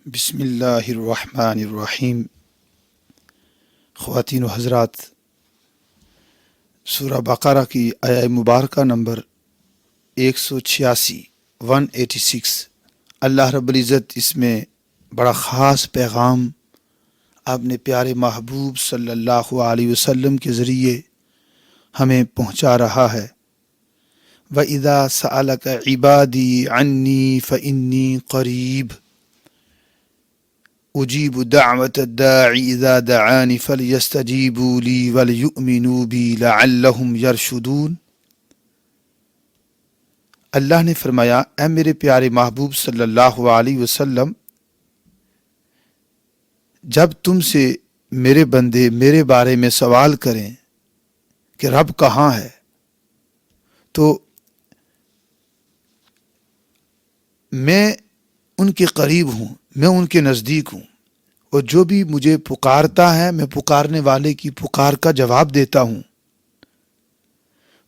بسم اللہ الرحمن الرحیم۔ خواتین و حضرات، سورہ بقرہ کی آیہ مبارکہ نمبر 186 اللہ رب العزت اس میں بڑا خاص پیغام اپنے پیارے محبوب صلی اللہ علیہ وسلم کے ذریعے ہمیں پہنچا رہا ہے۔ وَإِذَا سَأَلَكَ عِبَادِي عَنِّي فَإِنِّي قَرِيبٌ اجیب دعوت الداع اذا دعانی فلیستجیبوا لی ولیؤمنوا بی لعلہم یرشدون۔ اللہ نے فرمایا، اے میرے پیارے محبوب صلی اللہ علیہ وسلم، جب تم سے میرے بندے میرے بارے میں سوال کریں کہ رب کہاں ہے، تو میں ان کے قریب ہوں، میں ان کے نزدیک ہوں، اور جو بھی مجھے پکارتا ہے میں پکارنے والے کی پکار کا جواب دیتا ہوں۔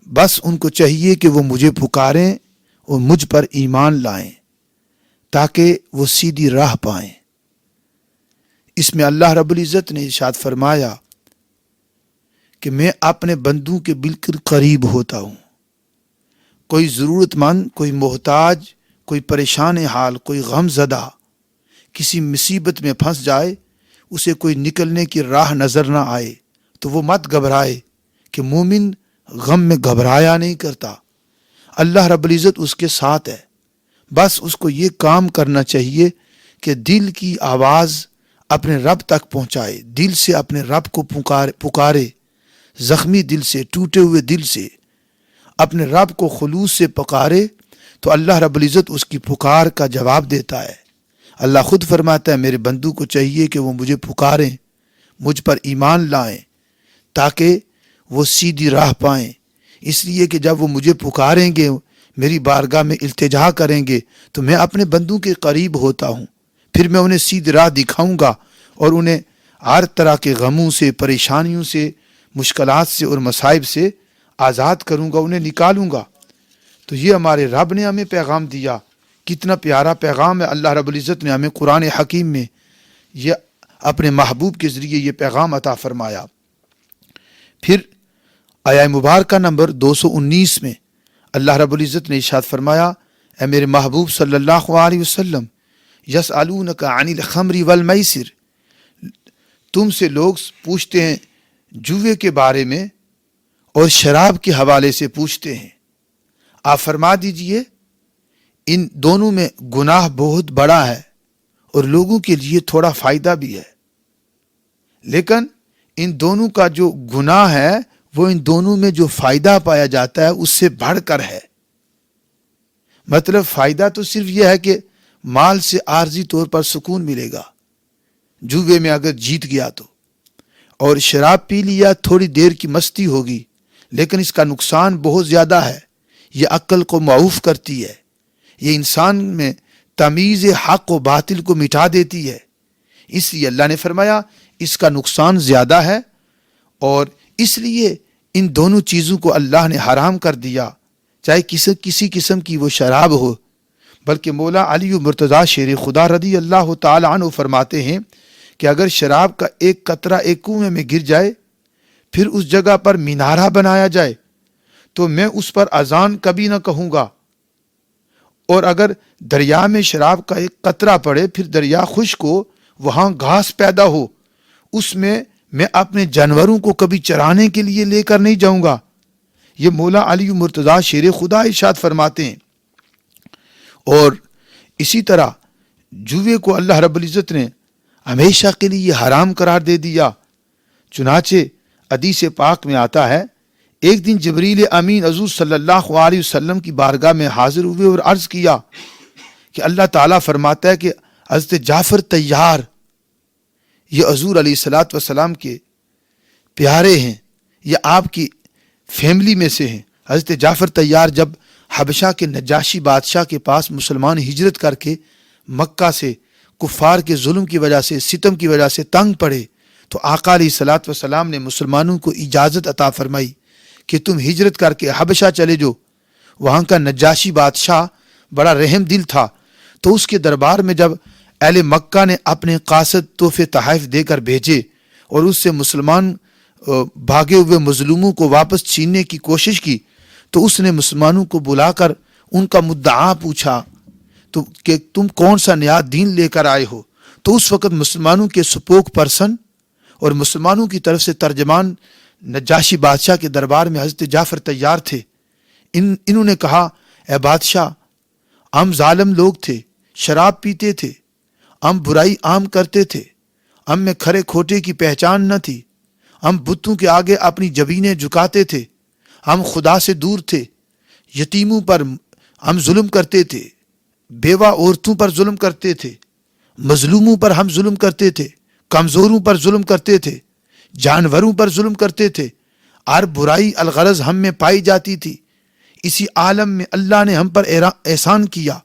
بس ان کو چاہیے کہ وہ مجھے پکاریں اور مجھ پر ایمان لائیں تاکہ وہ سیدھی راہ پائیں۔ اس میں اللہ رب العزت نے ارشاد فرمایا کہ میں اپنے بندوں کے بالکل قریب ہوتا ہوں۔ کوئی ضرورت مند، کوئی محتاج، کوئی پریشان حال، کوئی غم زدہ کسی مصیبت میں پھنس جائے، اسے کوئی نکلنے کی راہ نظر نہ آئے تو وہ مت گھبرائے، کہ مومن غم میں گھبرایا نہیں کرتا۔ اللہ رب العزت اس کے ساتھ ہے۔ بس اس کو یہ کام کرنا چاہیے کہ دل کی آواز اپنے رب تک پہنچائے، دل سے اپنے رب کو پکارے، زخمی دل سے، ٹوٹے ہوئے دل سے اپنے رب کو خلوص سے پکارے، تو اللہ رب العزت اس کی پکار کا جواب دیتا ہے۔ اللہ خود فرماتا ہے، میرے بندوں کو چاہیے کہ وہ مجھے پکاریں، مجھ پر ایمان لائیں تاکہ وہ سیدھی راہ پائیں۔ اس لیے کہ جب وہ مجھے پکاریں گے، میری بارگاہ میں التجا کریں گے، تو میں اپنے بندوں کے قریب ہوتا ہوں، پھر میں انہیں سیدھی راہ دکھاؤں گا اور انہیں ہر طرح کے غموں سے، پریشانیوں سے، مشکلات سے اور مصائب سے آزاد کروں گا، انہیں نکالوں گا۔ تو یہ ہمارے رب نے ہمیں پیغام دیا، کتنا پیارا پیغام ہے۔ اللہ رب العزت نے ہمیں قرآن حکیم میں یہ اپنے محبوب کے ذریعے یہ پیغام عطا فرمایا۔ پھر آیہ مبارکہ نمبر 219 میں اللہ رب العزت نے ارشاد فرمایا، اے میرے محبوب صلی اللہ علیہ وسلم، یسألونک عن الخمر والمیسر، تم سے لوگ پوچھتے ہیں جوے کے بارے میں اور شراب کے حوالے سے پوچھتے ہیں۔ آپ فرما دیجئے، ان دونوں میں گناہ بہت بڑا ہے اور لوگوں کے لیے تھوڑا فائدہ بھی ہے، لیکن ان دونوں کا جو گناہ ہے وہ ان دونوں میں جو فائدہ پایا جاتا ہے اس سے بڑھ کر ہے۔ مطلب فائدہ تو صرف یہ ہے کہ مال سے عارضی طور پر سکون ملے گا، جوے میں اگر جیت گیا تو، اور شراب پی لیا تھوڑی دیر کی مستی ہوگی، لیکن اس کا نقصان بہت زیادہ ہے۔ یہ عقل کو معوف کرتی ہے، یہ انسان میں تمیز حق و باطل کو مٹا دیتی ہے۔ اس لیے اللہ نے فرمایا اس کا نقصان زیادہ ہے، اور اس لیے ان دونوں چیزوں کو اللہ نے حرام کر دیا، چاہے کسی قسم کی وہ شراب ہو۔ بلکہ مولا علی مرتضیٰ شیر خدا رضی اللہ تعالی عنہ فرماتے ہیں کہ اگر شراب کا ایک قطرہ ایک کنویں میں گر جائے، پھر اس جگہ پر مینارہ بنایا جائے، تو میں اس پر اذان کبھی نہ کہوں گا۔ اور اگر دریا میں شراب کا ایک قطرہ پڑے، پھر دریا خشک ہو، وہاں گھاس پیدا ہو، اس میں اپنے جانوروں کو کبھی چرانے کے لیے لے کر نہیں جاؤں گا۔ یہ مولا علی مرتضیٰ شیر خدا ارشاد فرماتے ہیں۔ اور اسی طرح جوے کو اللہ رب العزت نے ہمیشہ کے لیے حرام قرار دے دیا۔ چنانچہ حدیث پاک میں آتا ہے، ایک دن جبریل امین حضور صلی اللہ علیہ وسلم کی بارگاہ میں حاضر ہوئے اور عرض کیا کہ اللہ تعالیٰ فرماتا ہے کہ حضرت جعفر طیار، یہ حضور علیہ الصلوۃ والسلام کے پیارے ہیں، یہ آپ کی فیملی میں سے ہیں۔ حضرت جعفر طیار جب حبشہ کے نجاشی بادشاہ کے پاس مسلمان ہجرت کر کے مکہ سے کفار کے ظلم کی وجہ سے، ستم کی وجہ سے تنگ پڑے، تو آقا علیہ الصلوۃ والسلام نے مسلمانوں کو اجازت عطا فرمائی کہ تم ہجرت کر کے حبشہ چلے جو۔ وہاں کا نجاشی بادشاہ بڑا رحم دل تھا، تو اس کے دربار میں جب اہل مکہ نے اپنے قاصد تحفے تحائف دے کر بھیجے اور اس سے مسلمان بھاگے ہوئے مظلوموں کو واپس چھیننے کی کوشش کی، تو اس نے مسلمانوں کو بلا کر ان کا مدعا پوچھا تو کہ تم کون سا نیا دین لے کر آئے ہو؟ تو اس وقت مسلمانوں کے سپوک پرسن اور مسلمانوں کی طرف سے ترجمان نجاشی بادشاہ کے دربار میں حضرت جعفر طیار تھے۔ انہوں نے کہا، اے بادشاہ، ہم ظالم لوگ تھے، شراب پیتے تھے، ہم برائی عام کرتے تھے، ہم میں کھرے کھوٹے کی پہچان نہ تھی، ہم بتوں کے آگے اپنی جبینیں جھکاتے تھے، ہم خدا سے دور تھے، یتیموں پر ہم ظلم کرتے تھے، بیوہ عورتوں پر ظلم کرتے تھے، مظلوموں پر ہم ظلم کرتے تھے، کمزوروں پر ظلم کرتے تھے، جانوروں پر ظلم کرتے تھے، ہر برائی الغرض ہم میں پائی جاتی تھی۔ اسی عالم میں اللہ نے ہم پر احسان کیا،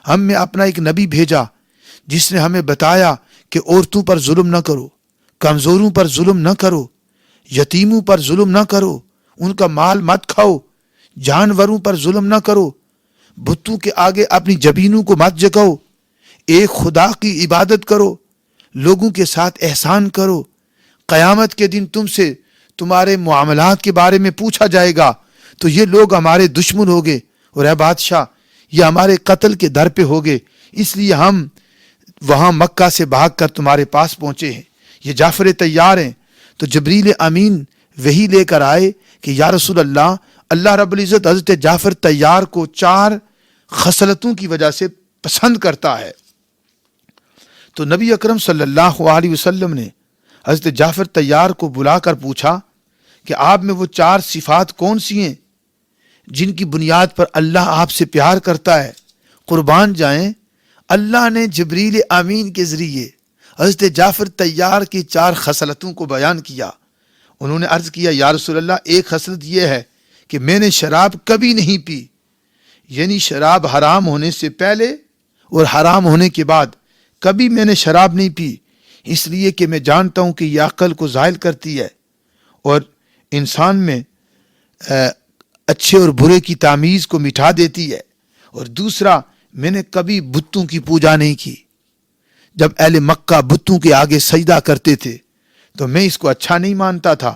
ہم میں اپنا ایک نبی بھیجا جس نے ہمیں بتایا کہ عورتوں پر ظلم نہ کرو، کمزوروں پر ظلم نہ کرو، یتیموں پر ظلم نہ کرو، ان کا مال مت کھاؤ، جانوروں پر ظلم نہ کرو، بتوں کے آگے اپنی جبینوں کو مت جگاؤ، ایک خدا کی عبادت کرو، لوگوں کے ساتھ احسان کرو، قیامت کے دن تم سے تمہارے معاملات کے بارے میں پوچھا جائے گا، تو یہ لوگ ہمارے دشمن ہوگے اور اے بادشاہ یہ ہمارے قتل کے در پہ ہوگے، اس لیے ہم وہاں مکہ سے بھاگ کر تمہارے پاس پہنچے ہیں، یہ جعفر طیار ہیں۔ تو جبریل امین وہی لے کر آئے کہ یا رسول اللہ، اللہ رب العزت حضرت جعفر طیار کو 4 خصلتوں کی وجہ سے پسند کرتا ہے۔ تو نبی اکرم صلی اللہ علیہ وسلم نے حضرت جعفر طیار کو بلا کر پوچھا کہ آپ میں وہ 4 صفات کون سی ہیں جن کی بنیاد پر اللہ آپ سے پیار کرتا ہے؟ قربان جائیں، اللہ نے جبریل امین کے ذریعے حضرت جعفر طیار کی 4 خصلتوں کو بیان کیا۔ انہوں نے عرض کیا، یا رسول اللہ، ایک خصلت یہ ہے کہ میں نے شراب کبھی نہیں پی، یعنی شراب حرام ہونے سے پہلے اور حرام ہونے کے بعد کبھی میں نے شراب نہیں پی، اس لیے کہ میں جانتا ہوں کہ یہ عقل کو زائل کرتی ہے اور انسان میں اچھے اور برے کی تمیز کو مٹھا دیتی ہے۔ اور دوسرا، میں نے کبھی بتوں کی پوجا نہیں کی، جب اہل مکہ بتوں کے آگے سجدہ کرتے تھے تو میں اس کو اچھا نہیں مانتا تھا۔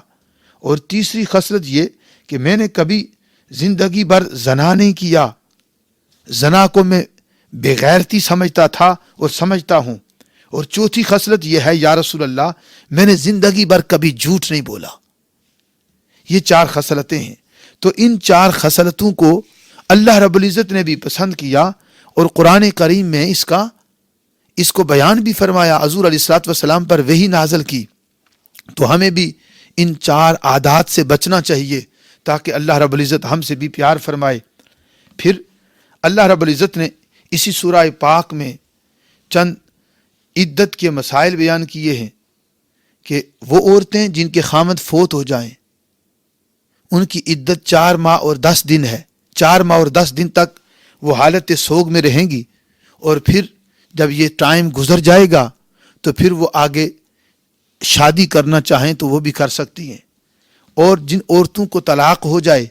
اور تیسری خصلت یہ کہ میں نے کبھی زندگی بھر زنا نہیں کیا، زنا کو میں بے غیرتی سمجھتا تھا اور سمجھتا ہوں۔ اور چوتھی خصلت یہ ہے یا رسول اللہ، میں نے زندگی بھر کبھی جھوٹ نہیں بولا۔ یہ 4 خصلتیں ہیں۔ تو ان 4 خصلتوں کو اللہ رب العزت نے بھی پسند کیا اور قرآن کریم میں اس کو بیان بھی فرمایا، حضور علیہ الصلوۃ والسلام پر وحی نازل کی۔ تو ہمیں بھی ان 4 عادات سے بچنا چاہیے تاکہ اللہ رب العزت ہم سے بھی پیار فرمائے۔ پھر اللہ رب العزت نے اسی سورہ پاک میں چند عدت کے مسائل بیان کیے ہیں کہ وہ عورتیں جن کے خامد فوت ہو جائیں ان کی عدت 4 ماہ اور 10 دن ہے۔ 4 ماہ اور 10 دن تک وہ حالت سوگ میں رہیں گی، اور پھر جب یہ ٹائم گزر جائے گا تو پھر وہ آگے شادی کرنا چاہیں تو وہ بھی کر سکتی ہیں۔ اور جن عورتوں کو طلاق ہو جائے،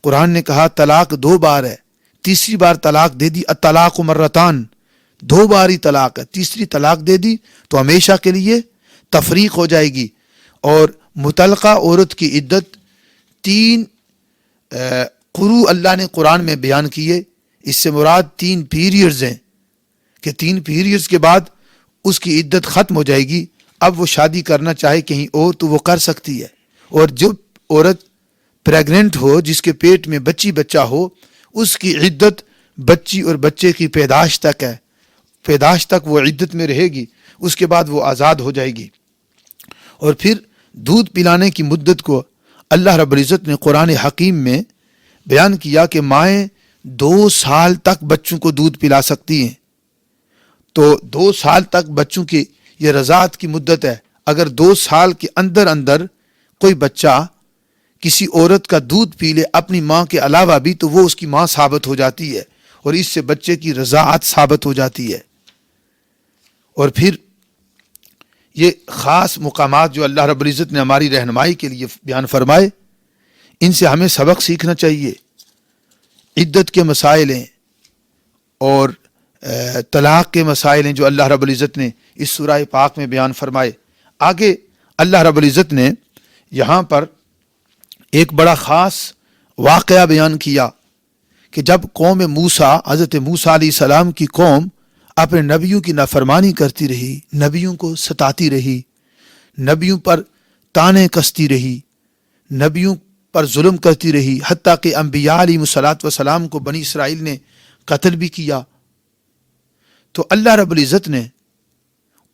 قرآن نے کہا طلاق 2 بار ہے، تیسری بار طلاق دے دی، الطلاق مرتان، 2 بار ہی طلاق ہے، تیسری طلاق دے دی تو ہمیشہ کے لیے تفریق ہو جائے گی۔ اور مطلقہ عورت کی عدت 3 قروء اللہ نے قرآن میں بیان کیے، اس سے مراد 3 پیریڈز ہیں کہ 3 پیریڈز کے بعد اس کی عدت ختم ہو جائے گی۔ اب وہ شادی کرنا چاہے کہیں اور تو وہ کر سکتی ہے۔ اور جو عورت پریگننٹ ہو، جس کے پیٹ میں بچہ ہو، اس کی عدت بچی اور بچے کی پیدائش تک ہے، پیدائش تک وہ عدت میں رہے گی، اس کے بعد وہ آزاد ہو جائے گی۔ اور پھر دودھ پلانے کی مدت کو اللہ رب العزت نے قرآن حکیم میں بیان کیا کہ مائیں 2 سال تک بچوں کو دودھ پلا سکتی ہیں۔ تو 2 سال تک بچوں کی یہ رضاعت کی مدت ہے۔ اگر 2 سال کے اندر کوئی بچہ کسی عورت کا دودھ پی لے اپنی ماں کے علاوہ بھی، تو وہ اس کی ماں ثابت ہو جاتی ہے اور اس سے بچے کی رضاعت ثابت ہو جاتی ہے۔ اور پھر یہ خاص مقامات جو اللہ رب العزت نے ہماری رہنمائی کے لیے بیان فرمائے، ان سے ہمیں سبق سیکھنا چاہیے۔ عدت کے مسائل ہیں اور طلاق کے مسائل ہیں جو اللہ رب العزت نے اس سورہ پاک میں بیان فرمائے۔ آگے اللہ رب العزت نے یہاں پر ایک بڑا خاص واقعہ بیان کیا کہ جب قوم موسیٰ، حضرت موسیٰ علیہ السلام کی قوم اپنے نبیوں کی نافرمانی کرتی رہی، نبیوں کو ستاتی رہی، نبیوں پر تانے کستی رہی، نبیوں پر ظلم کرتی رہی، حتیٰ کہ انبیاء علیہ الصلوۃ والسلام کو بنی اسرائیل نے قتل بھی کیا، تو اللہ رب العزت نے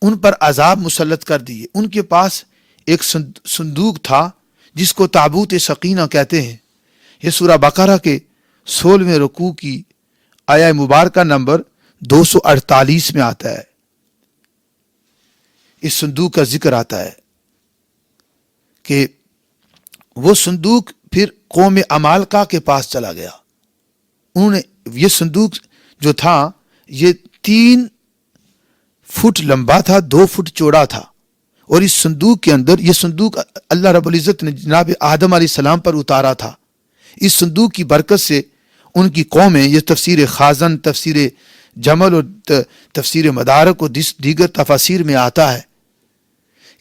ان پر عذاب مسلط کر دیے۔ ان کے پاس ایک صندوق تھا جس کو تابوت سکینہ کہتے ہیں۔ یہ سورہ بقرہ کے 16ویں رکوع کی آیہ مبارکہ نمبر 248 میں آتا ہے، اس صندوق کا ذکر آتا ہے کہ وہ صندوق پھر قوم عمالقہ کے پاس چلا گیا۔ انہوں نے یہ صندوق جو تھا یہ 3 فٹ لمبا تھا، 2 فٹ چوڑا تھا، اور اس صندوق کے اندر، یہ صندوق اللہ رب العزت نے جناب آدم علیہ السلام پر اتارا تھا۔ اس صندوق کی برکت سے ان کی قومیں، یہ تفسیر خازن، تفسیر جمل اور تفسیر مدارک اور دیگر تفاسیر میں آتا ہے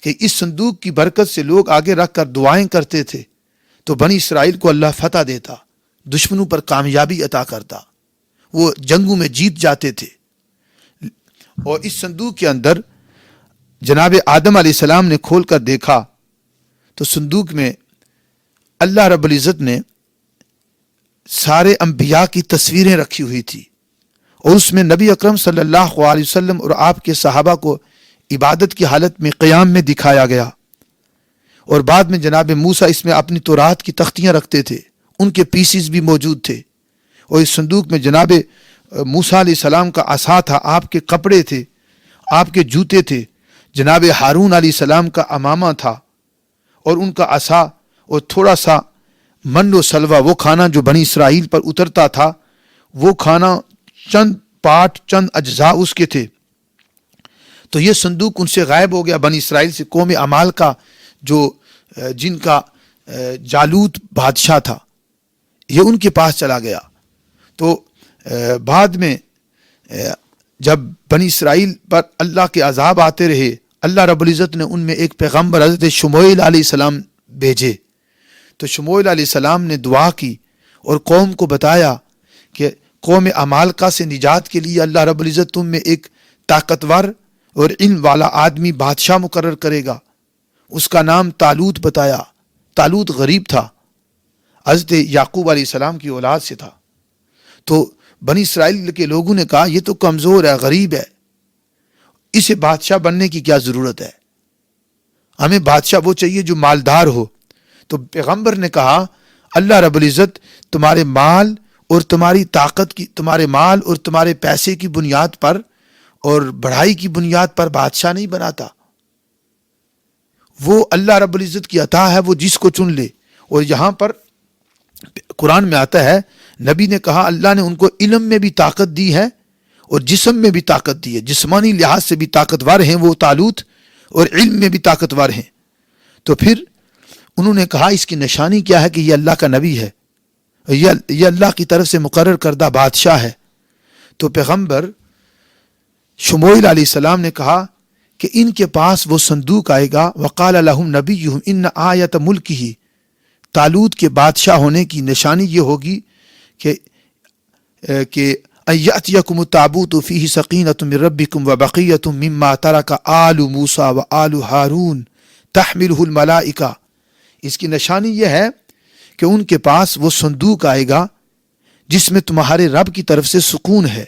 کہ اس صندوق کی برکت سے لوگ آگے رکھ کر دعائیں کرتے تھے تو بنی اسرائیل کو اللہ فتح دیتا، دشمنوں پر کامیابی عطا کرتا، وہ جنگوں میں جیت جاتے تھے۔ اور اس صندوق کے اندر جناب آدم علیہ السلام نے کھول کر دیکھا تو صندوق میں اللہ رب العزت نے سارے انبیاء کی تصویریں رکھی ہوئی تھی، اور اس میں نبی اکرم صلی اللہ علیہ وسلم اور آپ کے صحابہ کو عبادت کی حالت میں قیام میں دکھایا گیا۔ اور بعد میں جناب موسیٰ اس میں اپنی تورات کی تختیاں رکھتے تھے، ان کے پیسز بھی موجود تھے، اور اس صندوق میں جناب موسیٰ علیہ السلام کا عصا تھا، آپ کے کپڑے تھے، آپ کے جوتے تھے، جناب ہارون علیہ السلام کا عمامہ تھا، اور ان کا عصا، اور تھوڑا سا من و سلوہ، وہ کھانا جو بنی اسرائیل پر اترتا تھا، وہ کھانا چند پارٹ، چند اجزاء اس کے تھے۔ تو یہ صندوق ان سے غائب ہو گیا، بنی اسرائیل سے۔ قوم عمالقہ جو جن کا جالوت بادشاہ تھا، یہ ان کے پاس چلا گیا۔ تو بعد میں جب بنی اسرائیل پر اللہ کے عذاب آتے رہے، اللہ رب العزت نے ان میں ایک پیغمبر حضرت شموئیل علیہ السلام بھیجے۔ تو شموئیل علیہ السلام نے دعا کی اور قوم کو بتایا کہ قوم عمالقہ سے نجات کے لیے اللہ رب العزت تم میں ایک طاقتور اور علم والا آدمی بادشاہ مقرر کرے گا۔ اس کا نام طالوت بتایا۔ طالوت غریب تھا، حضرت یعقوب علیہ السلام کی اولاد سے تھا۔ تو بنی اسرائیل کے لوگوں نے کہا یہ تو کمزور ہے، غریب ہے، اسے بادشاہ بننے کی کیا ضرورت ہے، ہمیں بادشاہ وہ چاہیے جو مالدار ہو۔ تو پیغمبر نے کہا اللہ رب العزت تمہارے مال اور تمہاری طاقت کی، تمہارے مال اور تمہارے پیسے کی بنیاد پر اور بڑھائی کی بنیاد پر بادشاہ نہیں بناتا، وہ اللہ رب العزت کی عطا ہے، وہ جس کو چن لے۔ اور یہاں پر قرآن میں آتا ہے، نبی نے کہا اللہ نے ان کو علم میں بھی طاقت دی ہے اور جسم میں بھی طاقت دی ہے، جسمانی لحاظ سے بھی طاقتور ہیں وہ طالوت، اور علم میں بھی طاقتور ہیں۔ تو پھر انہوں نے کہا اس کی نشانی کیا ہے کہ یہ اللہ کا نبی ہے، یہ اللہ کی طرف سے مقرر کردہ بادشاہ ہے۔ تو پیغمبر شموئیل علیہ السلام نے کہا کہ ان کے پاس وہ صندوق آئے گا، وقال لهم نبیہم ان آیت ملکہ، طالوت کے بادشاہ ہونے کی نشانی یہ ہوگی کہ ایاتیکم التابوت فیہ سکینۃ من ربکم وبقیۃ مما ترک آل موسیٰ وآل ہارون تحملہ الملائکہ۔ اس کی نشانی یہ ہے کہ ان کے پاس وہ صندوق آئے گا جس میں تمہارے رب کی طرف سے سکون ہے،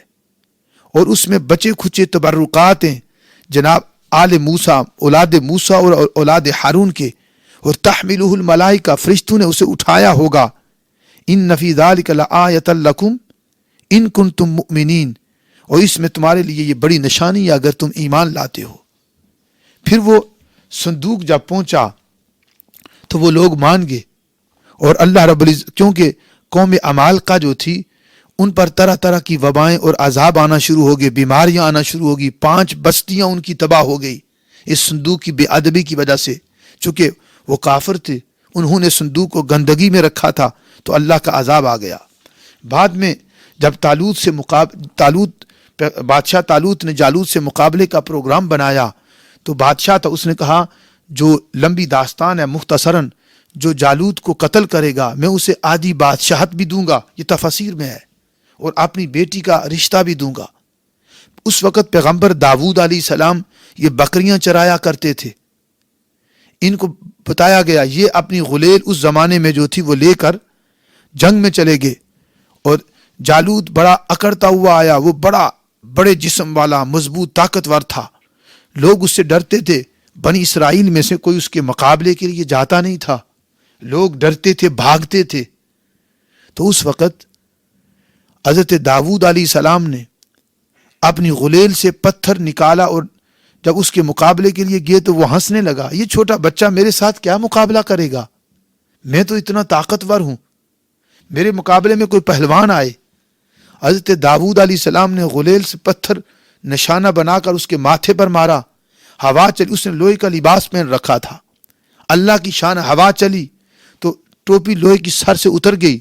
اور اس میں بچے کھچے تبرکات ہیں جناب آل موسیٰ، اولاد موسیٰ اور اولاد ہارون کے، اور تحملہ الملائکہ، فرشتوں نے اسے اٹھایا ہوگا۔ ان فی ذلک لآیۃ لکم ان کنتم مؤمنین، اور اس میں تمہارے لیے یہ بڑی نشانی ہے اگر تم ایمان لاتے ہو۔ پھر وہ صندوق جب پہنچا تو وہ لوگ مان گئے، اور اللہ رب العزت، کیونکہ قوم عمالقہ جو تھی ان پر طرح طرح کی وبائیں اور عذاب آنا شروع ہو گئے، بیماریاں آنا شروع ہو گئی، 5 بستیاں ان کی تباہ ہو گئی اس صندوق کی بے ادبی کی وجہ سے۔ چونکہ وہ کافر تھے، انہوں نے صندوق کو گندگی میں رکھا تھا، تو اللہ کا عذاب آ گیا۔ بعد میں جب طالوت بادشاہ طالوت نے جالوت سے مقابلے کا پروگرام بنایا تو بادشاہ تھا، اس نے کہا جو لمبی داستان ہے مختصراً، جو جالوت کو قتل کرے گا میں اسے آدھی بادشاہت بھی دوں گا، یہ تفاسیر میں ہے، اور اپنی بیٹی کا رشتہ بھی دوں گا۔ اس وقت پیغمبر داؤد علیہ السلام یہ بکریاں چرایا کرتے تھے، ان کو بتایا گیا یہ اپنی غلیل اس زمانے میں جو تھی وہ لے کر جنگ میں چلے گئے، اور جالوت بڑا اکڑتا ہوا آیا، وہ بڑے جسم والا مضبوط طاقتور تھا، لوگ اس سے ڈرتے تھے، بنی اسرائیل میں سے کوئی اس کے مقابلے کے لیے جاتا نہیں تھا، لوگ ڈرتے تھے، بھاگتے تھے۔ تو اس وقت حضرت داؤد علیہ السلام نے اپنی غلیل سے پتھر نکالا، اور جب اس کے مقابلے کے لیے گئے تو وہ ہنسنے لگا، یہ چھوٹا بچہ میرے ساتھ کیا مقابلہ کرے گا، میں تو اتنا طاقتور ہوں، میرے مقابلے میں کوئی پہلوان آئے۔ حضرت داؤد علیہ السلام نے غلیل سے پتھر نشانہ بنا کر اس کے ماتھے پر مارا، ہوا چلی، اس نے لوہے کا لباس پہن رکھا تھا، اللہ کی شان، ہوا چلی تو ٹوپی لوہے کی سر سے اتر گئی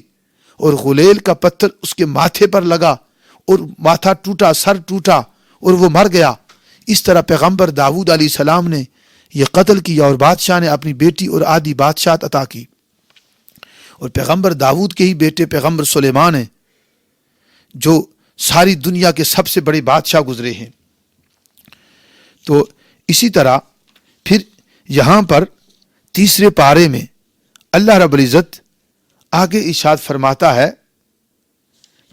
اور غلیل کا پتھر اس کے ماتھے پر لگا اور ماتھا ٹوٹا، سر ٹوٹا اور وہ مر گیا۔ اس طرح پیغمبر داؤد علیہ السلام نے یہ قتل کیا اور بادشاہ نے اپنی بیٹی اور آدھی بادشاہت عطا کی۔ اور پیغمبر داؤد کے ہی بیٹے پیغمبر سلیمان ہیں جو ساری دنیا کے سب سے بڑے بادشاہ گزرے ہیں۔ تو اسی طرح پھر یہاں پر تیسرے پارے میں اللہ رب العزت آگے ارشاد فرماتا ہے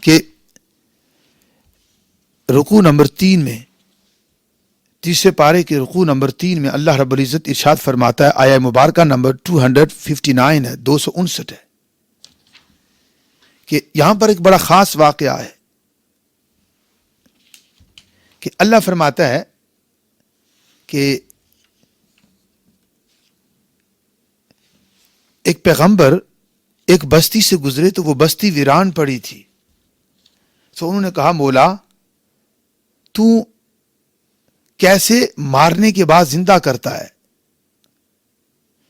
کہ رکوع نمبر 3 میں، تیسرے پارے کے رکوع نمبر 3 میں اللہ رب العزت ارشاد فرماتا ہے، آیہ مبارکہ نمبر 259 ہے، 259 ہے، کہ یہاں پر ایک بڑا خاص واقعہ ہے کہ اللہ فرماتا ہے کہ ایک پیغمبر ایک بستی سے گزرے تو وہ بستی ویران پڑی تھی، تو انہوں نے کہا مولا تو کیسے مارنے کے بعد زندہ کرتا ہے؟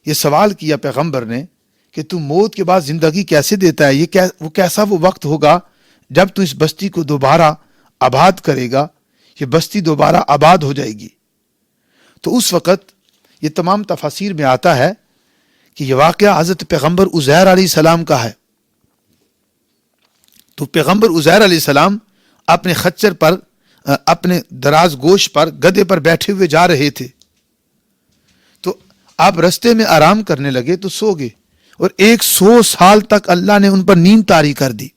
یہ سوال کیا پیغمبر نے کہ تو موت کے بعد زندگی کیسے دیتا ہے، وہ کیسا وہ وقت ہوگا جب تو اس بستی کو دوبارہ آباد کرے گا، یہ بستی دوبارہ آباد ہو جائے گی۔ تو اس وقت یہ تمام تفاسیر میں آتا ہے کہ یہ واقعہ حضرت پیغمبر عزیر علیہ السلام کا ہے۔ تو پیغمبر عزیر علیہ السلام اپنے خچر پر، اپنے دراز گوش پر، گدھے پر بیٹھے ہوئے جا رہے تھے، تو آپ رستے میں آرام کرنے لگے تو سو گئے، اور 100 سال تک اللہ نے ان پر نیند طاری کر دی۔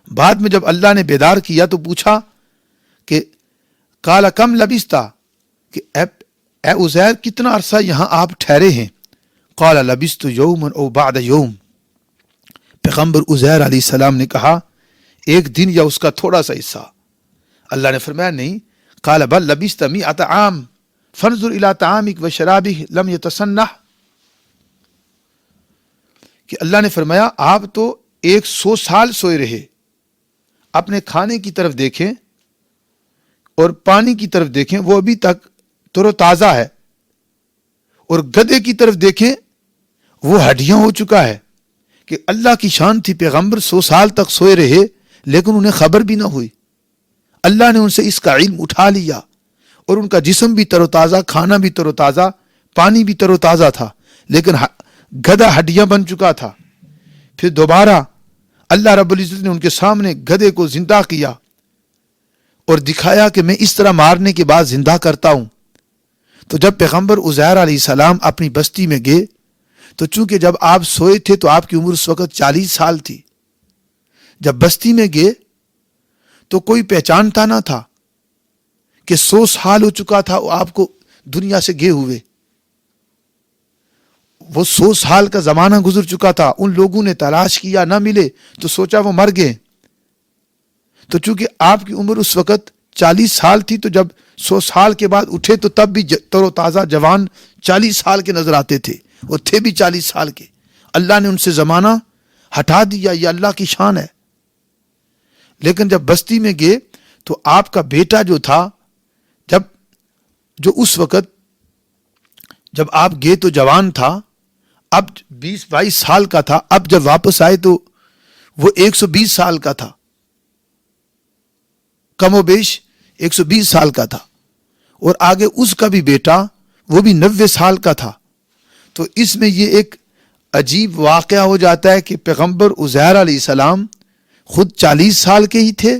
بعد میں جب اللہ نے بیدار کیا تو پوچھا کہ قال کم لبثتا، کہ اے عزیر کتنا عرصہ یہاں آپ ٹھہرے ہیں؟ قال لبثت یوما او بعد یوم، پیغمبر عزیر علیہ السلام نے کہا ایک دن یا اس کا تھوڑا سا حصہ۔ اللہ نے فرمایا نہیں، قال بل لبثت 100 عام فانظر الى طعامك وشرابك لم يتسنح، کہ اللہ نے فرمایا آپ تو 100 سال سوئے رہے، اپنے کھانے کی طرف دیکھیں اور پانی کی طرف دیکھیں، وہ ابھی تک تر و تازہ ہے، اور گدھے کی طرف دیکھیں وہ ہڈیاں ہو چکا ہے۔ کہ اللہ کی شان تھی، پیغمبر 100 سال تک سوئے رہے لیکن انہیں خبر بھی نہ ہوئی، اللہ نے ان سے اس کا علم اٹھا لیا، اور ان کا جسم بھی تر و تازہ، کھانا بھی تر و تازہ، پانی بھی تر و تازہ تھا، لیکن گدھا ہڈیاں بن چکا تھا۔ پھر دوبارہ اللہ رب العزت نے ان کے سامنے گدھے کو زندہ کیا اور دکھایا کہ میں اس طرح مارنے کے بعد زندہ کرتا ہوں۔ تو جب پیغمبر عزیر علیہ السلام اپنی بستی میں گئے تو چونکہ جب آپ سوئے تھے تو آپ کی عمر اس وقت 40 سال تھی، جب بستی میں گئے تو کوئی پہچانتا نہ تھا کہ 100 سال ہو چکا تھا وہ آپ کو دنیا سے گئے ہوئے، وہ 100 سال کا زمانہ گزر چکا تھا۔ ان لوگوں نے تلاش کیا، نہ ملے تو سوچا وہ مر گئے۔ تو چونکہ آپ کی عمر اس وقت 40 سال تھی تو جب 100 سال کے بعد اٹھے تو تب بھی تر و تازہ جوان 40 سال کے نظر آتے تھے، وہ تھے بھی 40 سال کے۔ اللہ نے ان سے زمانہ ہٹا دیا، یہ اللہ کی شان ہے۔ لیکن جب بستی میں گئے تو آپ کا بیٹا جو تھا، جو اس وقت جب آپ گئے تو جوان تھا، اب 20-22 سال کا تھا، اب جب واپس آئے تو وہ 120 سال کا تھا۔ کم و بیش 120 سال کا تھا، اور آگے اس کا بھی بیٹا وہ بھی 90 سال کا تھا۔ تو اس میں یہ ایک عجیب واقعہ ہو جاتا ہے کہ پیغمبر عزیر علیہ السلام خود 40 سال کے ہی تھے،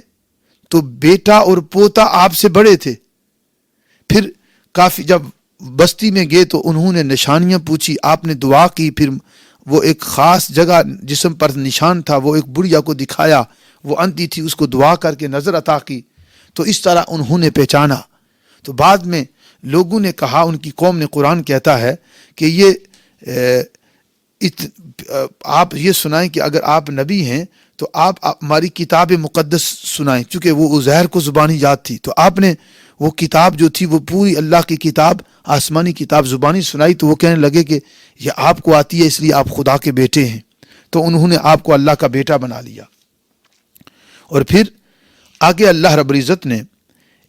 تو بیٹا اور پوتا آپ سے بڑے تھے۔ پھر کافی جب بستی میں گئے تو انہوں نے نشانیاں پوچھی، آپ نے دعا کی، پھر وہ ایک خاص جگہ جسم پر نشان تھا وہ ایک بڑھیا کو دکھایا، وہ اندھی تھی، اس کو دعا کر کے نظر عطا کی، تو اس طرح انہوں نے پہچانا۔ تو بعد میں لوگوں نے کہا، ان کی قوم نے، قرآن کہتا ہے کہ یہ آپ یہ سنائیں کہ اگر آپ نبی ہیں تو آپ ہماری کتاب مقدس سنائیں، چونکہ وہ عزیر کو زبانی یاد تھی، تو آپ نے وہ کتاب جو تھی وہ پوری اللہ کی کتاب، آسمانی کتاب زبانی سنائی، تو وہ کہنے لگے کہ یہ آپ کو آتی ہے اس لیے آپ خدا کے بیٹے ہیں، تو انہوں نے آپ کو اللہ کا بیٹا بنا لیا۔ اور پھر آگے اللہ رب العزت نے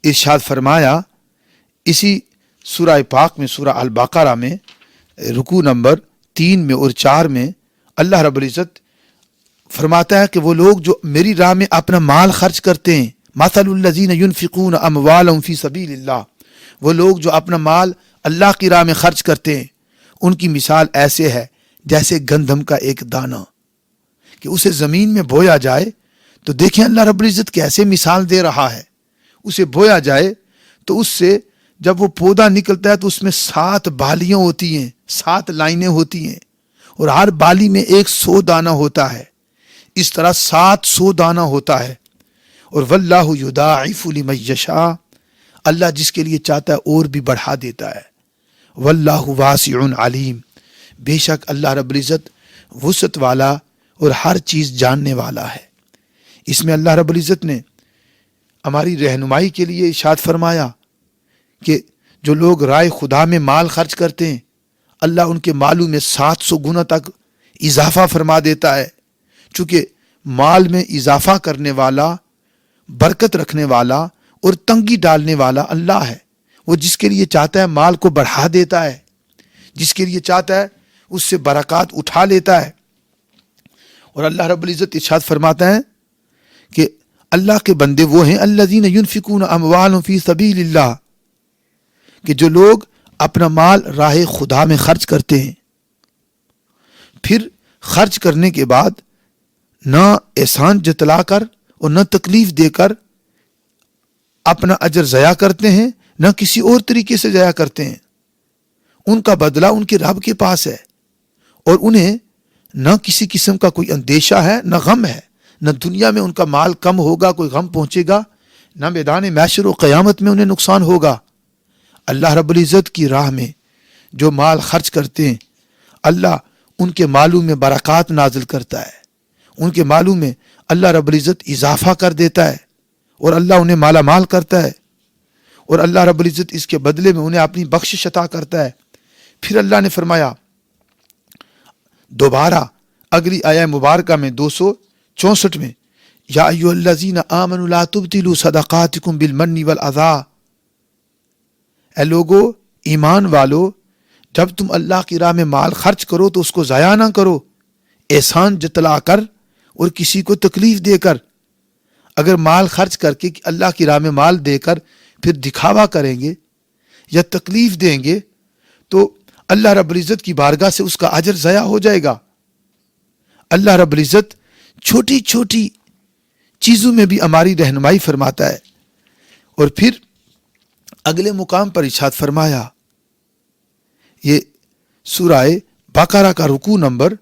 ارشاد فرمایا اسی سورہ پاک میں، سورہ البقرہ میں رکوع نمبر 3 میں اور 4 میں اللہ رب العزت فرماتا ہے کہ وہ لوگ جو میری راہ میں اپنا مال خرچ کرتے ہیں، مثل الذین ينفقون اموالهم فی سبیل اللہ، وہ لوگ جو اپنا مال اللہ کی راہ میں خرچ کرتے ہیں، ان کی مثال ایسے ہے جیسے گندم کا ایک دانہ کہ اسے زمین میں بویا جائے، تو دیکھیں اللہ رب العزت کیسے مثال دے رہا ہے۔ اسے بویا جائے تو اس سے جب وہ پودا نکلتا ہے تو اس میں 7 بالیاں ہوتی ہیں، 7 لائنیں ہوتی ہیں، اور ہر بالی میں 100 دانہ ہوتا ہے، اس طرح 700 دانہ ہوتا ہے۔ اور واللہ یضاعف لمن یشاء، اللہ جس کے لیے چاہتا ہے اور بھی بڑھا دیتا ہے۔ واللہ واسع علیم، بے شک اللہ رب العزت وسعت والا اور ہر چیز جاننے والا ہے۔ اس میں اللہ رب العزت نے ہماری رہنمائی کے لیے ارشاد فرمایا کہ جو لوگ رائے خدا میں مال خرچ کرتے ہیں، اللہ ان کے مالوں میں 700 گنا تک اضافہ فرما دیتا ہے، چونکہ مال میں اضافہ کرنے والا، برکت رکھنے والا اور تنگی ڈالنے والا اللہ ہے۔ وہ جس کے لیے چاہتا ہے مال کو بڑھا دیتا ہے، جس کے لیے چاہتا ہے اس سے برکات اٹھا لیتا ہے۔ اور اللہ رب العزت ارشاد فرماتا ہے کہ اللہ کے بندے وہ ہیں الذین ينفقون اموالهم فی سبیل اللہ، کہ جو لوگ اپنا مال راہ خدا میں خرچ کرتے ہیں، پھر خرچ کرنے کے بعد نہ احسان جتلا کر اور نہ تکلیف دے کر اپنا اجر ضائع کرتے ہیں، نہ کسی اور طریقے سے ضائع کرتے ہیں۔ ان کا بدلہ ان کے رب کے پاس ہے، اور انہیں نہ کسی قسم کا کوئی اندیشہ ہے، نہ غم ہے، نہ دنیا میں ان کا مال کم ہوگا، کوئی غم پہنچے گا، نہ میدان محشر و قیامت میں انہیں نقصان ہوگا۔ اللہ رب العزت کی راہ میں جو مال خرچ کرتے ہیں، اللہ ان کے مالوں میں برکات نازل کرتا ہے، ان کے مالوں میں اللہ رب العزت اضافہ کر دیتا ہے، اور اللہ انہیں مالا مال کرتا ہے، اور اللہ رب العزت اس کے بدلے میں انہیں اپنی بخشش عطا کرتا ہے۔ پھر اللہ نے فرمایا دوبارہ اگلی آیہ مبارکہ میں 264 میں، یا ایھا الذین آمنوا لا تبطلوا صدقاتکم بالمن والاذی، اے لوگو ایمان والو، جب تم اللہ کی راہ میں مال خرچ کرو تو اس کو ضائع نہ کرو، احسان جتلا کر اور کسی کو تکلیف دے کر۔ اگر مال خرچ کر کے اللہ کی راہ میں مال دے کر پھر دکھاوا کریں گے یا تکلیف دیں گے تو اللہ رب العزت کی بارگاہ سے اس کا اجر ضائع ہو جائے گا۔ اللہ رب العزت چھوٹی چھوٹی چیزوں میں بھی ہماری رہنمائی فرماتا ہے۔ اور پھر اگلے مقام پر ارشاد فرمایا، یہ سورہ بقرہ کا رکوع نمبر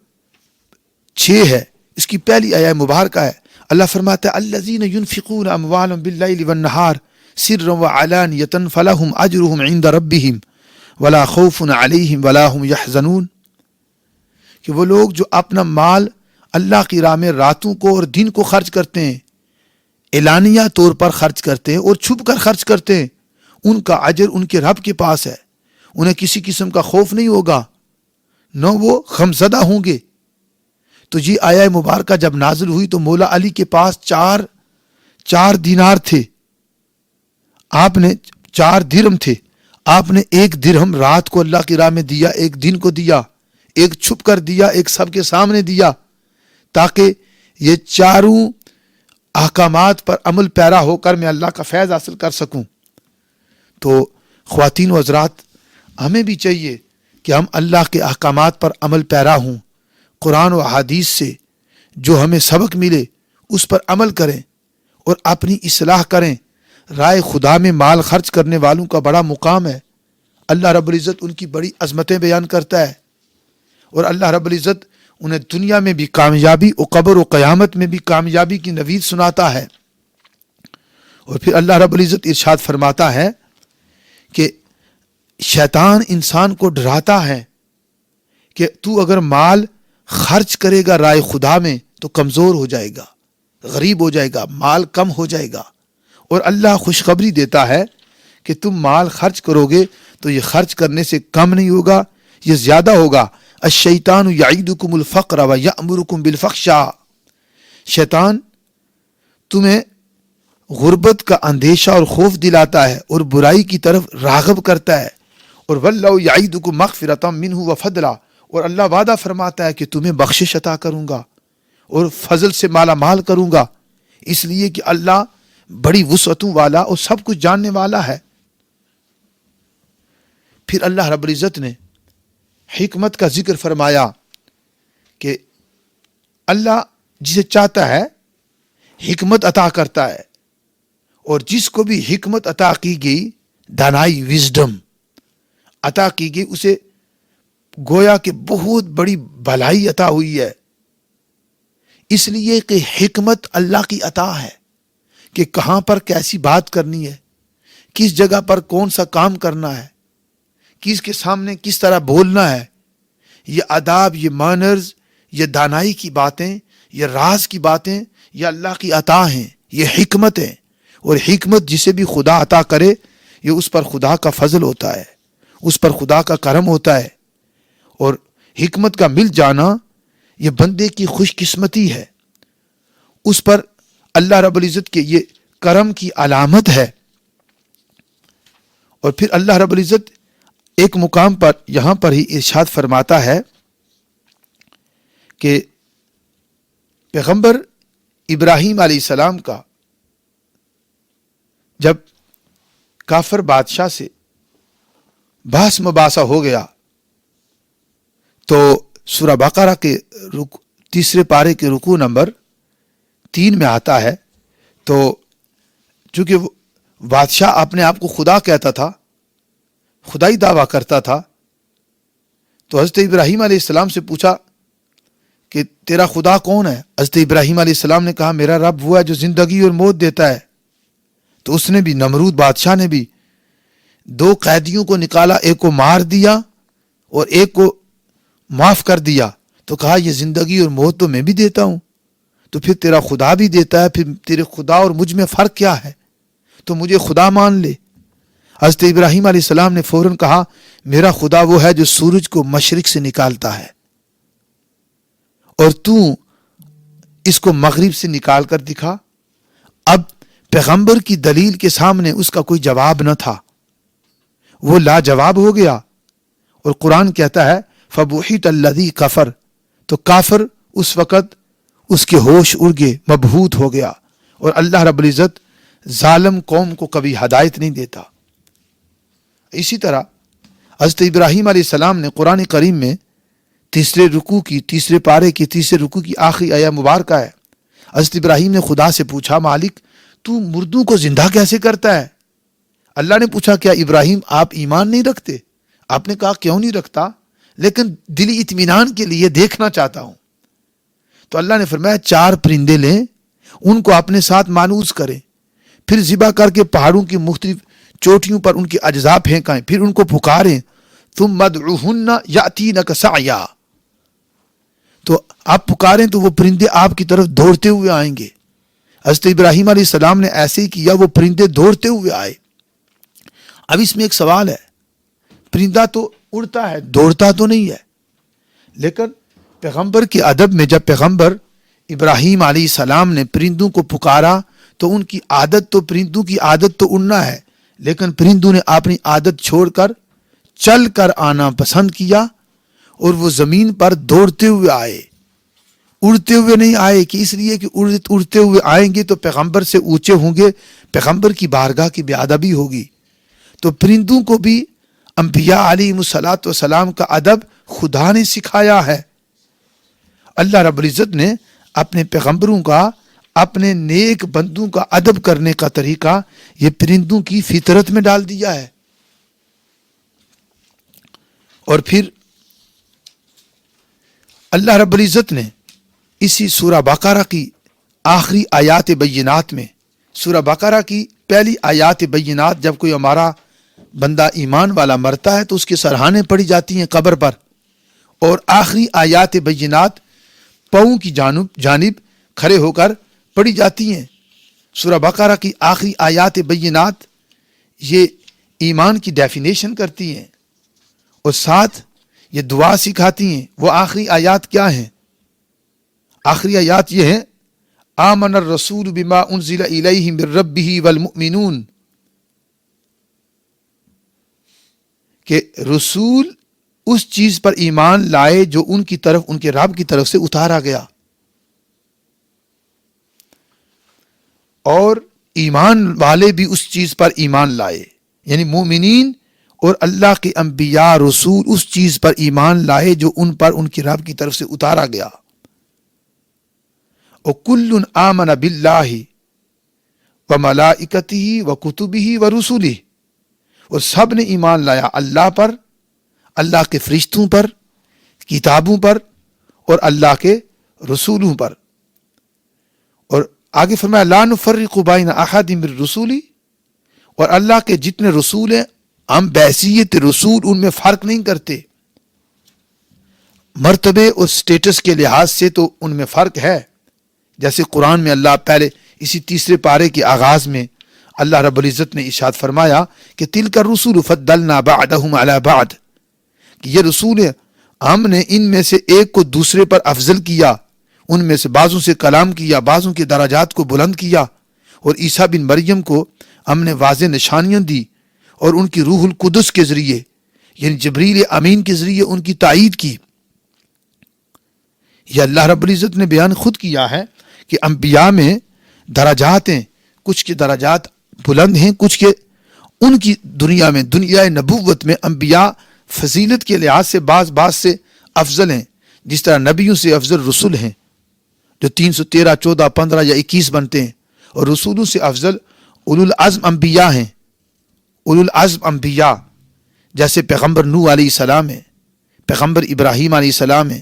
6 ہے، اس کی پہلی آیہ مبارکہ ہے۔ اللہ فرماتا ہے الذین ينفقون اموالهم باللیل والنہار سرا وعلانیۃ فلہم اجرہم عند ربہم ولا خوف علیہم ولا هم یحزنون، کہ وہ لوگ جو اپنا مال اللہ کی راہ میں راتوں کو اور دن کو خرچ کرتے ہیں، اعلانیہ طور پر خرچ کرتے ہیں اور چھپ کر خرچ کرتے ہیں، ان کا اجر ان کے رب کے پاس ہے، انہیں کسی قسم کا خوف نہیں ہوگا، نہ وہ غمزدہ ہوں گے۔ تو یہ آیہ مبارکہ جب نازل ہوئی تو مولا علی کے پاس چار دینار تھے، آپ نے 4 درہم تھے، آپ نے 1 درہم رات کو اللہ کی راہ میں دیا، 1 دن کو دیا، 1 چھپ کر دیا، 1 سب کے سامنے دیا، تاکہ یہ چاروں احکامات پر عمل پیرا ہو کر میں اللہ کا فیض حاصل کر سکوں۔ تو خواتین و حضرات، ہمیں بھی چاہیے کہ ہم اللہ کے احکامات پر عمل پیرا ہوں، قرآن و حدیث سے جو ہمیں سبق ملے اس پر عمل کریں اور اپنی اصلاح کریں۔ رائے خدا میں مال خرچ کرنے والوں کا بڑا مقام ہے، اللہ رب العزت ان کی بڑی عظمتیں بیان کرتا ہے، اور اللہ رب العزت انہیں دنیا میں بھی کامیابی اور قبر و قیامت میں بھی کامیابی کی نوید سناتا ہے۔ اور پھر اللہ رب العزت ارشاد فرماتا ہے کہ شیطان انسان کو ڈراتا ہے کہ تو اگر مال خرچ کرے گا رائے خدا میں تو کمزور ہو جائے گا، غریب ہو جائے گا، مال کم ہو جائے گا۔ اور اللہ خوشخبری دیتا ہے کہ تم مال خرچ کرو گے تو یہ خرچ کرنے سے کم نہیں ہوگا، یہ زیادہ ہوگا۔ الشیطان یعیدکم الفقر ویأمرکم بالفحشاء، شیطان تمہیں غربت کا اندیشہ اور خوف دلاتا ہے اور برائی کی طرف راغب کرتا ہے۔ اور واللہ یعیدکم مغفرۃ منہ وفضلا، اور اللہ وعدہ فرماتا ہے کہ تمہیں بخشش عطا کروں گا اور فضل سے مالا مال کروں گا، اس لیے کہ اللہ بڑی وسعتوں والا اور سب کچھ جاننے والا ہے۔ پھر اللہ رب العزت نے حکمت کا ذکر فرمایا کہ اللہ جسے چاہتا ہے حکمت عطا کرتا ہے، اور جس کو بھی حکمت عطا کی گئی، دانائی وزڈم عطا کی گئی، اسے گویا کہ بہت بڑی بھلائی عطا ہوئی ہے، اس لیے کہ حکمت اللہ کی عطا ہے کہ کہاں پر کیسی بات کرنی ہے، کس جگہ پر کون سا کام کرنا ہے، کس کے سامنے کس طرح بولنا ہے۔ یہ آداب، یہ مانرز، یہ دانائی کی باتیں، یہ راز کی باتیں، یہ اللہ کی عطا ہیں، یہ حکمت ہیں۔ اور حکمت جسے بھی خدا عطا کرے، یہ اس پر خدا کا فضل ہوتا ہے، اس پر خدا کا کرم ہوتا ہے، اور حکمت کا مل جانا یہ بندے کی خوش قسمتی ہے، اس پر اللہ رب العزت کے یہ کرم کی علامت ہے۔ اور پھر اللہ رب العزت ایک مقام پر یہاں پر ہی ارشاد فرماتا ہے کہ پیغمبر ابراہیم علیہ السلام کا جب کافر بادشاہ سے بحث مباحثہ ہو گیا تو سورہ بقرہ کے تیسرے پارے کے رکوع نمبر 3 میں آتا ہے، تو چونکہ بادشاہ اپنے آپ کو خدا کہتا تھا، خدائی دعویٰ کرتا تھا، تو حضرت ابراہیم علیہ السلام سے پوچھا کہ تیرا خدا کون ہے؟ حضرت ابراہیم علیہ السلام نے کہا میرا رب وہ ہے جو زندگی اور موت دیتا ہے۔ تو اس نے بھی، نمرود بادشاہ نے بھی 2 قیدیوں کو نکالا، ایک کو مار دیا اور ایک کو معاف کر دیا، تو کہا یہ زندگی اور موت تو میں بھی دیتا ہوں، تو پھر تیرا خدا بھی دیتا ہے، پھر تیرے خدا اور مجھ میں فرق کیا ہے؟ تو مجھے خدا مان لے۔ حضرت ابراہیم علیہ السلام نے فوراً کہا میرا خدا وہ ہے جو سورج کو مشرق سے نکالتا ہے، اور تو اس کو مغرب سے نکال کر دکھا۔ اب پیغمبر کی دلیل کے سامنے اس کا کوئی جواب نہ تھا، وہ لاجواب ہو گیا، اور قرآن کہتا ہے فَبُحِتَ الَّذِي كَفَرَ، تو کافر اس وقت اس کے ہوش اڑ گئے، مبہوت ہو گیا۔ اور اللہ رب العزت ظالم قوم کو کبھی ہدایت نہیں دیتا۔ اسی طرح حضرت ابراہیم علیہ السلام نے قرآن کریم میں تیسرے پارے کی تیسرے رکوع کی آخری آیہ مبارکہ ہے، حضرت ابراہیم نے خدا سے پوچھا مالک تو مردوں کو زندہ کیسے کرتا ہے؟ اللہ نے پوچھا کیا ابراہیم آپ ایمان نہیں رکھتے؟ آپ نے کہا کیوں نہیں رکھتا، لیکن دلی اطمینان کے لیے دیکھنا چاہتا ہوں۔ تو اللہ نے فرمایا 4 پرندے لیں، ان کو اپنے ساتھ مانوس کریں، پھر ذبح کر کے پہاڑوں کی مختلف چوٹیوں پر ان کے اجزاء پھینکائیں، پھر ان کو پکاریں، ثم ادعوہن یاتینک سعیا، تو آپ پکاریں تو وہ پرندے آپ کی طرف دوڑتے ہوئے آئیں گے۔ حضرت ابراہیم علیہ السلام نے ایسے ہی کیا، وہ پرندے دوڑتے ہوئے آئے۔ اب اس میں ایک سوال ہے، پرندہ تو اڑتا ہے، دوڑتا تو نہیں ہے، لیکن پیغمبر کے ادب میں جب پیغمبر ابراہیم علیہ السلام نے پرندوں کو پکارا تو ان کی عادت تو، پرندوں کی عادت تو اڑنا ہے، لیکن پرندوں نے اپنی عادت چھوڑ کر چل کر آنا پسند کیا، اور وہ زمین پر دوڑتے ہوئے آئے، اڑتے ہوئے نہیں آئے کہ اس لیے کہ اڑتے ہوئے آئیں گے تو پیغمبر سے اونچے ہوں گے، پیغمبر کی بارگاہ کی بے ادبی ہوگی. تو پرندوں کو بھی انبیاء علیہم الصلاۃ والسلام کا ادب خدا نے سکھایا ہے. اللہ رب العزت نے اپنے پیغمبروں کا، اپنے نیک بندوں کا ادب کرنے کا طریقہ یہ پرندوں کی فطرت میں ڈال دیا ہے. اور پھر اللہ رب العزت نے اسی سورہ بقرہ کی آخری آیات بینات میں، سورہ بقرہ کی پہلی آیات بینات، جب کوئی ہمارا بندہ ایمان والا مرتا ہے تو اس کی سراہانے پڑی جاتی ہیں قبر پر، اور آخری آیات بینات پاؤں کی جانب کھڑے ہو کر پڑھی جاتی ہیں. سورہ بقرہ کی آخری آیات بینات یہ ایمان کی ڈیفینیشن کرتی ہیں اور ساتھ یہ دعا سکھاتی ہیں. وہ آخری آیات کیا ہیں؟ آخری آیات یہ ہیں: آمن الرسول بما انزل الیہ من ربہ والمؤمنون، کہ رسول اس چیز پر ایمان لائے جو ان کی طرف، ان کے رب کی طرف سے اتارا گیا، اور ایمان والے بھی اس چیز پر ایمان لائے، یعنی مومنین اور اللہ کے انبیاء رسول اس چیز پر ایمان لائے جو ان پر ان کی رب کی طرف سے اتارا گیا. وَكُلٌّ آمَنَ بِاللَّهِ وَمَلَائِكَتِهِ وَكُتُبِهِ وَرُسُلِهِ، اور سب نے ایمان لایا اللہ پر، اللہ کے فرشتوں پر، کتابوں پر اور اللہ کے رسولوں پر. اور آگے فرمایا لا نفرق بین احد من رسولی، اور اللہ کے جتنے رسول ہیں ہم بحیثیت رسول ان میں فرق نہیں کرتے. مرتبے اور سٹیٹس کے لحاظ سے تو ان میں فرق ہے، جیسے قرآن میں اللہ پہلے اسی تیسرے پارے کے آغاز میں اللہ رب العزت نے ارشاد فرمایا کہ تلک الرسول فضلنا بعدهم علی بعد، کہ یہ رسول ہیں ہم نے ان میں سے ایک کو دوسرے پر افضل کیا، ان میں سے بعضوں سے کلام کیا، بعضوں کے درجات کو بلند کیا. اور عیسیٰ بن مریم کو ہم نے واضح نشانیاں دی اور ان کی روح القدس کے ذریعے، یعنی جبریل امین کے ذریعے ان کی تائید کی. یہ اللہ رب العزت نے بیان خود کیا ہے کہ انبیاء میں درجات ہیں، کچھ کے درجات بلند ہیں، کچھ کے ان کی دنیا میں، دنیا نبوت میں انبیاء فضیلت کے لحاظ سے بعض سے افضل ہیں، جس طرح نبیوں سے افضل رسول ہیں جو 313، 14، 15 یا 21 بنتے ہیں، اور رسولوں سے افضل اولو العزم انبیاء ہیں. اولو العزم انبیاء جیسے پیغمبر نوح علیہ السلام ہے، پیغمبر ابراہیم علیہ السلام ہے،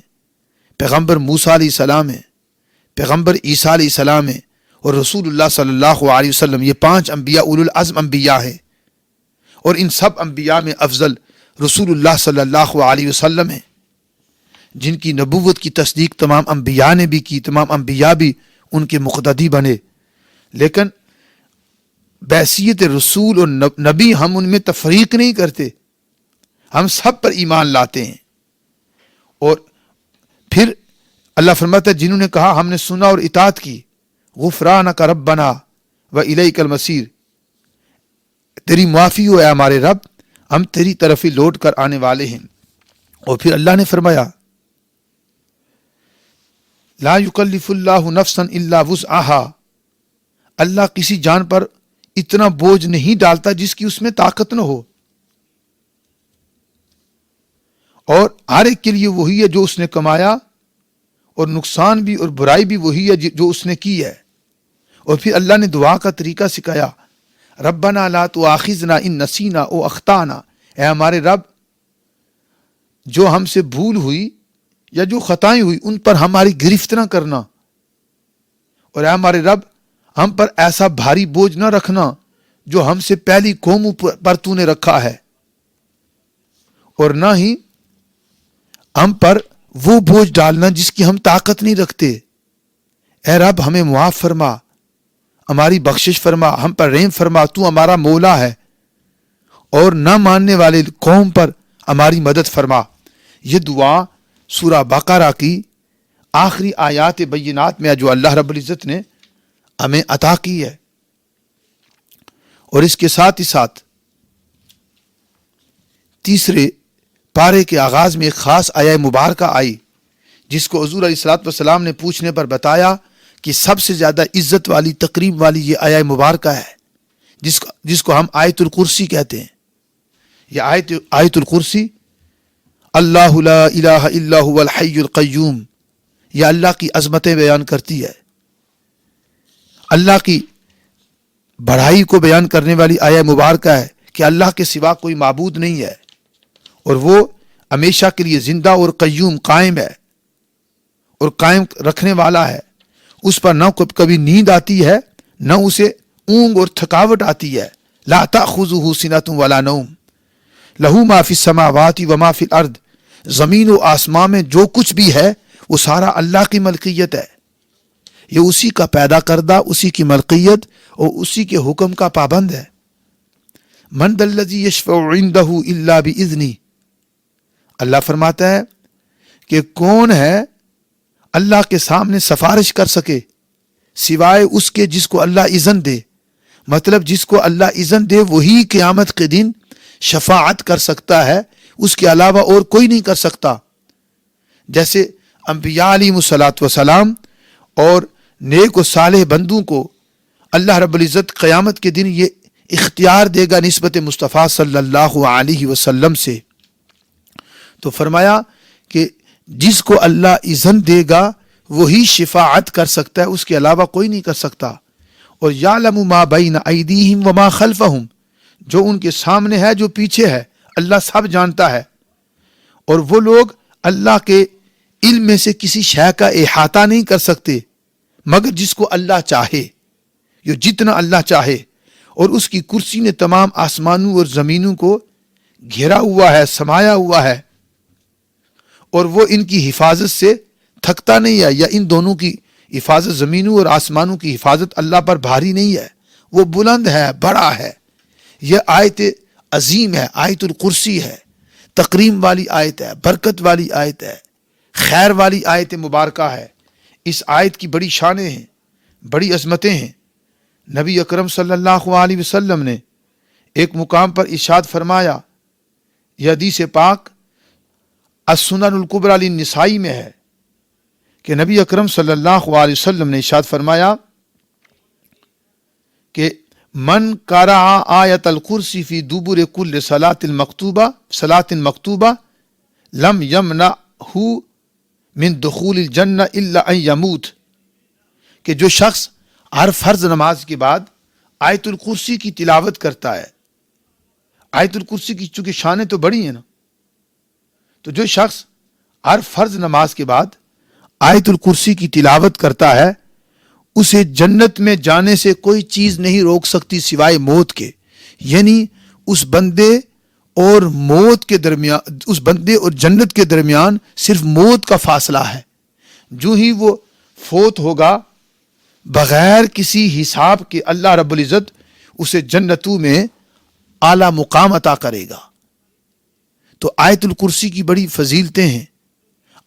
پیغمبر موسیٰ علیہ السلام ہے، پیغمبر عیسیٰ علیہ السلام ہے، اور رسول اللہ صلی اللہ علیہ وسلم. یہ 5 انبیاء اولو العزم انبیاء ہیں، اور ان سب انبیاء میں افضل رسول اللہ صلی اللہ علیہ وسلم ہیں، جن کی نبوت کی تصدیق تمام انبیاء نے بھی کی، تمام انبیاء بھی ان کے مقتدی بنے. لیکن بحیثیت رسول اور نبی ہم ان میں تفریق نہیں کرتے، ہم سب پر ایمان لاتے ہیں. اور پھر اللہ فرماتا ہے جنہوں نے کہا ہم نے سنا اور اطاعت کی، غفرانک ربنا و الیک المصیر، تیری معافی ہو اے ہمارے رب، ہم تیری طرف ہی لوٹ کر آنے والے ہیں. اور پھر اللہ نے فرمایا لا یکلف اللہ نفسا الا وسعها، اللہ کسی جان پر اتنا بوجھ نہیں ڈالتا جس کی اس میں طاقت نہ ہو، اور ہر ایک کے لیے وہی ہے جو اس نے کمایا، اور نقصان بھی اور برائی بھی وہی ہے جو اس نے کی ہے. اور پھر اللہ نے دعا کا طریقہ سکھایا ربنا لا تؤاخذنا ان نسینا او اخطانا، اے ہمارے رب جو ہم سے بھول ہوئی یا جو خطائیں ہوئی ان پر ہماری گرفت نہ کرنا، اور اے ہمارے رب ہم پر ایسا بھاری بوجھ نہ رکھنا جو ہم سے پہلی قوموں پر تو نے رکھا ہے، اور نہ ہی ہم پر وہ بوجھ ڈالنا جس کی ہم طاقت نہیں رکھتے. اے رب ہمیں معاف فرما، ہماری بخشش فرما، ہم پر رحم فرما، تو ہمارا مولا ہے، اور نہ ماننے والے قوم پر ہماری مدد فرما. یہ دعا سورہ بقرہ کی آخری آیات بینات میں جو اللہ رب العزت نے ہمیں عطا کی ہے. اور اس کے ساتھ ہی ساتھ تیسرے پارے کے آغاز میں ایک خاص آیہ مبارکہ آئی جس کو حضور علیہ الصلوۃ والسلام نے پوچھنے پر بتایا کہ سب سے زیادہ عزت والی تقریب والی یہ آیہ مبارکہ ہے جس کو ہم آیت الکرسی کہتے ہیں. یہ آیت الکرسی اللہ لا الہ الا هو الحی القیوم، یہ اللہ کی عظمتیں بیان کرتی ہے، اللہ کی بڑائی کو بیان کرنے والی آیہ مبارکہ ہے کہ اللہ کے سوا کوئی معبود نہیں ہے اور وہ ہمیشہ کے لیے زندہ اور قیوم قائم ہے اور قائم رکھنے والا ہے. اس پر نہ کبھی نیند آتی ہے نہ اسے اونگ اور تھکاوٹ آتی ہے. لا تأخذہ سنۃ ولا نوم لہ ما فی السماوات و ما فی الارض، زمین و آسمان میں جو کچھ بھی ہے وہ سارا اللہ کی ملکیت ہے. یہ اسی کا پیدا کردہ، اسی کی ملکیت اور اسی کے حکم کا پابند ہے. من ذا الذی یشفع عندہ الا باذنہ، اللہ فرماتا ہے کہ کون ہے اللہ کے سامنے سفارش کر سکے سوائے اس کے جس کو اللہ اذن دے. مطلب جس کو اللہ اذن دے وہی قیامت کے دن شفاعت کر سکتا ہے، اس کے علاوہ اور کوئی نہیں کر سکتا. جیسے انبیاء علیہم الصلوۃ والسلام اور نیک و صالح بندوں کو اللہ رب العزت قیامت کے دن یہ اختیار دے گا نسبت مصطفیٰ صلی اللہ علیہ وسلم سے. تو فرمایا کہ جس کو اللہ اذن دے گا وہی شفاعت کر سکتا ہے، اس کے علاوہ کوئی نہیں کر سکتا. اور یعلم ما بین ایدیہم وما خلفہم، جو ان کے سامنے ہے جو پیچھے ہے اللہ سب جانتا ہے. اور وہ لوگ اللہ کے علم میں سے کسی شے کا احاطہ نہیں کر سکتے مگر جس کو اللہ چاہے، جو جتنا اللہ چاہے. اور اس کی کرسی نے تمام آسمانوں اور زمینوں کو گھیرا ہوا ہے، سمایا ہوا ہے، اور وہ ان کی حفاظت سے تھکتا نہیں ہے، یا ان دونوں کی حفاظت، زمینوں اور آسمانوں کی حفاظت اللہ پر بھاری نہیں ہے، وہ بلند ہے، بڑا ہے. یہ آیت عظیم ہے، آیت الکرسی ہے، تکریم والی آیت ہے، برکت والی آیت ہے، خیر والی آیت مبارکہ ہے. اس آیت کی بڑی شانیں ہیں، بڑی عظمتیں ہیں. نبی اکرم صلی اللہ علیہ وسلم نے ایک مقام پر ارشاد فرمایا، یہ حدیث پاک السنن الکبریٰ للنسائی میں ہے کہ نبی اکرم صلی اللہ علیہ وسلم نے ارشاد فرمایا کہ من قرأ آیت الکرسی فی دبر کل صلاۃ مکتوبہ لم یمنعہ من دخول الجنہ الا ان یموت، کہ جو شخص ہر فرض نماز کے بعد آیت الکرسی کی تلاوت کرتا ہے، آیت الکرسی کی چونکہ شانیں تو بڑی ہیں نا، تو جو شخص ہر فرض نماز کے بعد آیت الکرسی کی تلاوت کرتا ہے اسے جنت میں جانے سے کوئی چیز نہیں روک سکتی سوائے موت کے. یعنی اس بندے اور موت کے درمیان، اس بندے اور جنت کے درمیان صرف موت کا فاصلہ ہے. جو ہی وہ فوت ہوگا بغیر کسی حساب کے اللہ رب العزت اسے جنتوں میں اعلیٰ مقام عطا کرے گا. تو آیت الکرسی کی بڑی فضیلتیں ہیں.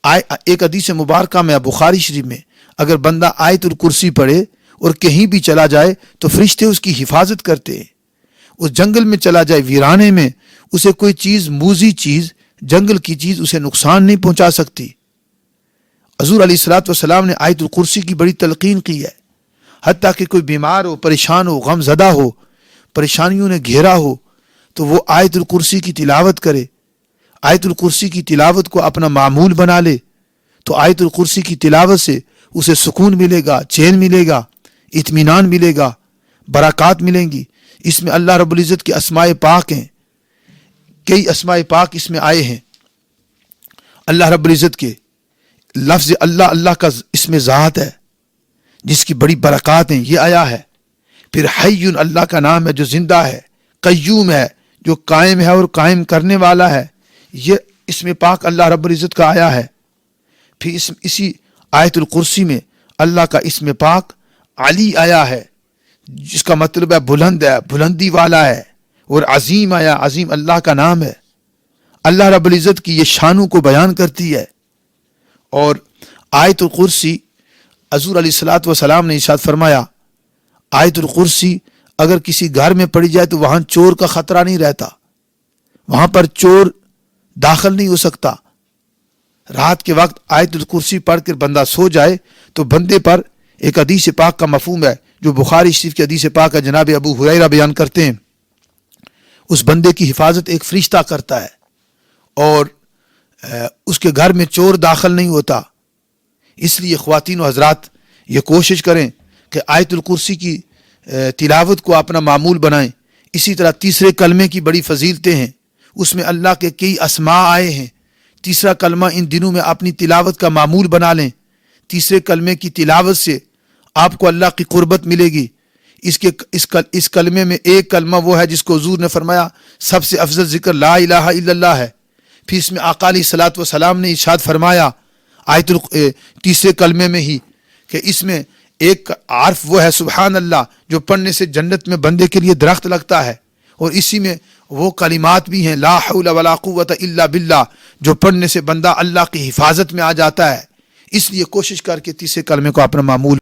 ایک حدیث مبارکہ میں بخاری شریف میں اگر بندہ آیت الکرسی پڑھے اور کہیں بھی چلا جائے تو فرشتے اس کی حفاظت کرتے ہیں. اس جنگل میں چلا جائے ویرانے میں، اسے کوئی چیز، موذی چیز، جنگل کی چیز اسے نقصان نہیں پہنچا سکتی. حضور علیہ الصلوۃ والسلام نے آیت الکرسی کی بڑی تلقین کی ہے. حتیٰ کہ کوئی بیمار ہو، پریشان ہو، غم زدہ ہو، پریشانیوں نے گھیرا ہو تو وہ آیت الکرسی کی تلاوت کرے، آیت الکرسی کی تلاوت کو اپنا معمول بنا لے تو آیت الکرسی کی تلاوت سے اسے سکون ملے گا، چین ملے گا، اطمینان ملے گا، برکات ملیں گی. اس میں اللہ رب العزت کے اسماء پاک ہیں، کئی اسماء پاک اس میں آئے ہیں. اللہ رب العزت کے لفظ اللہ کا اس میں ذات ہے جس کی بڑی برکات ہیں، یہ آیا ہے. پھر حی اللہ کا نام ہے جو زندہ ہے، قیوم ہے جو قائم ہے اور قائم کرنے والا ہے، یہ اس میں پاک اللہ رب العزت کا آیا ہے. پھر اسی آیت الکرسی میں اللہ کا اسم پاک علی آیا ہے جس کا مطلب ہے بلند ہے، بلندی والا ہے. اور عظیم آیا، عظیم اللہ کا نام ہے. اللہ رب العزت کی یہ شانوں کو بیان کرتی ہے. اور آیت الکرسی حضور علیہ الصلوۃ والسلام نے ارشاد فرمایا، آیت الکرسی اگر کسی گھر میں پڑھی جائے تو وہاں چور کا خطرہ نہیں رہتا، وہاں پر چور داخل نہیں ہو سکتا. رات کے وقت آیت الکرسی پڑھ کر بندہ سو جائے تو بندے پر ایک حدیث پاک کا مفہوم ہے جو بخاری شریف کی حدیث پاک ہے، جناب ابو ہریرہ بیان کرتے ہیں، اس بندے کی حفاظت ایک فرشتہ کرتا ہے اور اس کے گھر میں چور داخل نہیں ہوتا۔ اس لیے خواتین و حضرات یہ کوشش کریں کہ آیت الکرسی کی تلاوت کو اپنا معمول بنائیں۔ اسی طرح تیسرے کلمے کی بڑی فضیلتیں ہیں، اس میں اللہ کے کئی اسماء آئے ہیں۔ تیسرا کلمہ ان دنوں میں اپنی تلاوت کا معمول بنا لیں۔ تیسرے کلمے کی تلاوت سے آپ کو اللہ کی قربت ملے گی۔ اس کلمے میں ایک کلمہ وہ ہے جس کو حضور نے فرمایا سب سے افضل ذکر لا الہ الا اللہ ہے۔ پھر اس میں آقا علیہ الصلوۃ والسلام نے ارشاد فرمایا تیسرے کلمے میں ہی کہ اس میں ایک حرف وہ ہے سبحان اللہ جو پڑھنے سے جنت میں بندے کے لیے درخت لگتا ہے، اور اسی میں وہ کلمات بھی ہیں لا حول ولا قوت الا باللہ جو پڑھنے سے بندہ اللہ کی حفاظت میں آ جاتا ہے۔ اس لیے کوشش کر کے تیسرے کلمے کو اپنا معمول